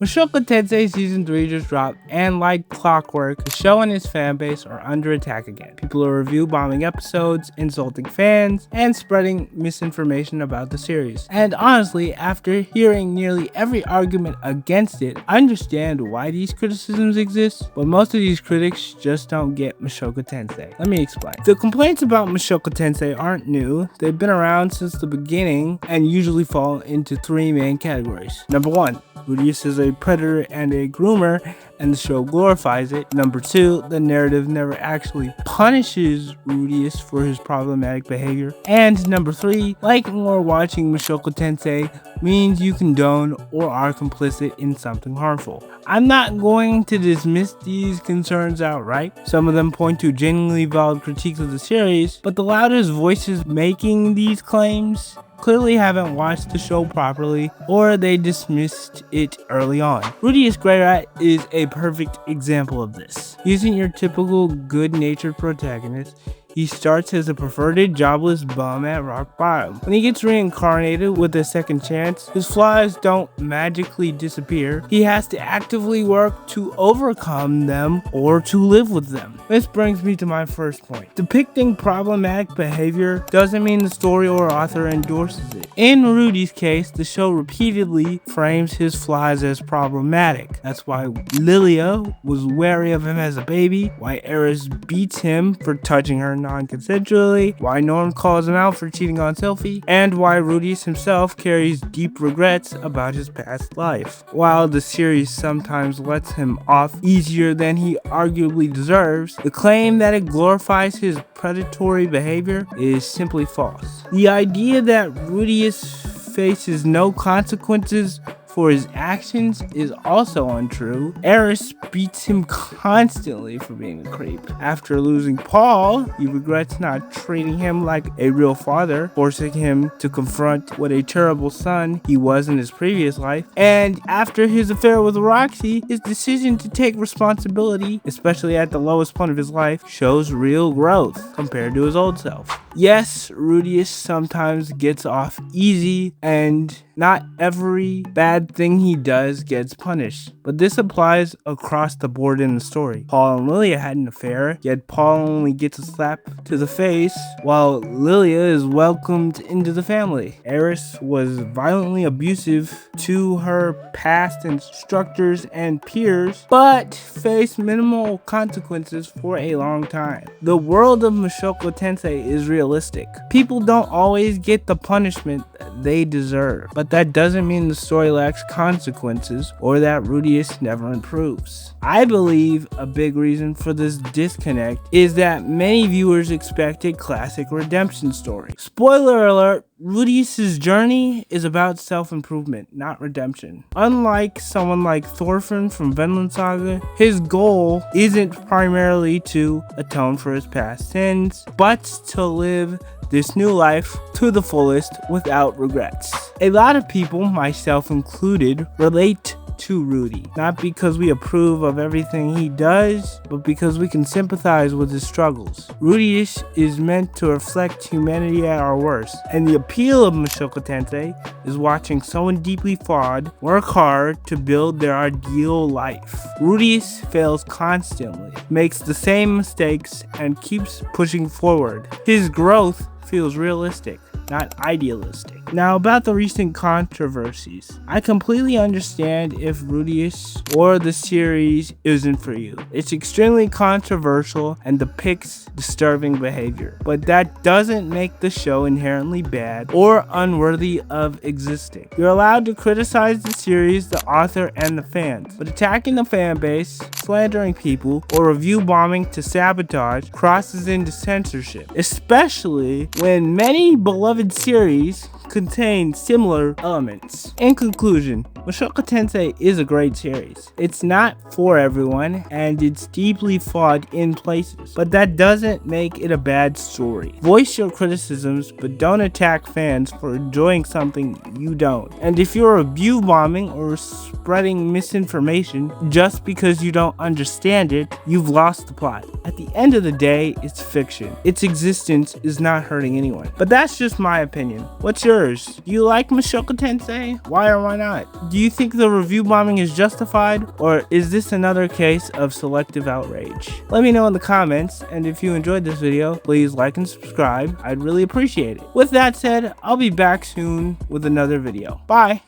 Mushoku Tensei Season 3 just dropped, and like clockwork, the show and its fanbase are under attack again. People are review bombing episodes, insulting fans, and spreading misinformation about the series. And honestly, after hearing nearly every argument against it, I understand why these criticisms exist, but most of these critics just don't get Mushoku Tensei. Let me explain. The complaints about Mushoku Tensei aren't new. They've been around since the beginning and usually fall into three main categories. Number 1, Rudeus is a predator and a groomer, and the show glorifies it. Number 2, the narrative never actually punishes Rudeus for his problematic behavior. And number 3, liking or watching Mushoku Tensei means you condone or are complicit in something harmful. I'm not going to dismiss these concerns outright. Some of them point to genuinely valid critiques of the series, but the loudest voices making these claims clearly haven't watched the show properly, or they dismissed it early on. Rudeus Grey Rat is a perfect example of this. He isn't your typical good-natured protagonist. He starts as a perverted, jobless bum at rock bottom. When he gets reincarnated with a second chance, his flaws don't magically disappear. He has to actively work to overcome them or to live with them. This brings me to my first point. Depicting problematic behavior doesn't mean the story or author endorses it. In Rudy's case, the show repeatedly frames his flaws as problematic. That's why Lilia was wary of him as a baby, why Eris beats him for touching her non-consensually, why Norm calls him out for cheating on Sylphie, and why Rudeus himself carries deep regrets about his past life. While the series sometimes lets him off easier than he arguably deserves, the claim that it glorifies his predatory behavior is simply false. The idea that Rudeus faces no consequences for his actions is also untrue. Eris beats him constantly for being a creep. After losing Paul, he regrets not treating him like a real father, forcing him to confront what a terrible son he was in his previous life. And after his affair with Roxy, his decision to take responsibility, especially at the lowest point of his life, shows real growth compared to his old self. Yes, Rudeus sometimes gets off easy, and not every bad thing he does gets punished, but this applies across the board in the story. Paul and Lilia had an affair, yet Paul only gets a slap to the face, while Lilia is welcomed into the family. Eris was violently abusive to her past instructors and peers, but faced minimal consequences for a long time. The world of Mushoku Tensei is realistic. People don't always get the punishment they deserve, but that doesn't mean the story lacks consequences or that Rudeus never improves. I believe a big reason for this disconnect is that many viewers expect a classic redemption story. Spoiler alert, Rudeus' journey is about self-improvement, not redemption. Unlike someone like Thorfinn from Vinland Saga, his goal isn't primarily to atone for his past sins, but to live this new life to the fullest without regrets. A lot of people, myself included, relate to Rudy, not because we approve of everything he does, but because we can sympathize with his struggles. Rudeus is meant to reflect humanity at our worst, and the appeal of Mushoku Tensei is watching someone deeply flawed work hard to build their ideal life. Rudeus fails constantly, makes the same mistakes, and keeps pushing forward. His growth feels realistic, not idealistic. Now, about the recent controversies. I completely understand if Rudeus or the series isn't for you. It's extremely controversial and depicts disturbing behavior, but that doesn't make the show inherently bad or unworthy of existing. You're allowed to criticize the series, the author, and the fans, but attacking the fan base, slandering people, or review bombing to sabotage crosses into censorship, especially when many beloved series contain similar elements. In conclusion, Mushoku Tensei is a great series. It's not for everyone, and it's deeply flawed in places, but that doesn't make it a bad story. Voice your criticisms, but don't attack fans for enjoying something you don't. And if you're review bombing or spreading misinformation just because you don't understand it, you've lost the plot. At the end of the day, it's fiction. Its existence is not hurting anyone. But that's just my opinion. What's yours? Do you like Mushoku Tensei? Why or why not? Do you think the review bombing is justified, or is this another case of selective outrage? Let me know in the comments, and if you enjoyed this video, please like and subscribe. I'd really appreciate it. With that said, I'll be back soon with another video. Bye!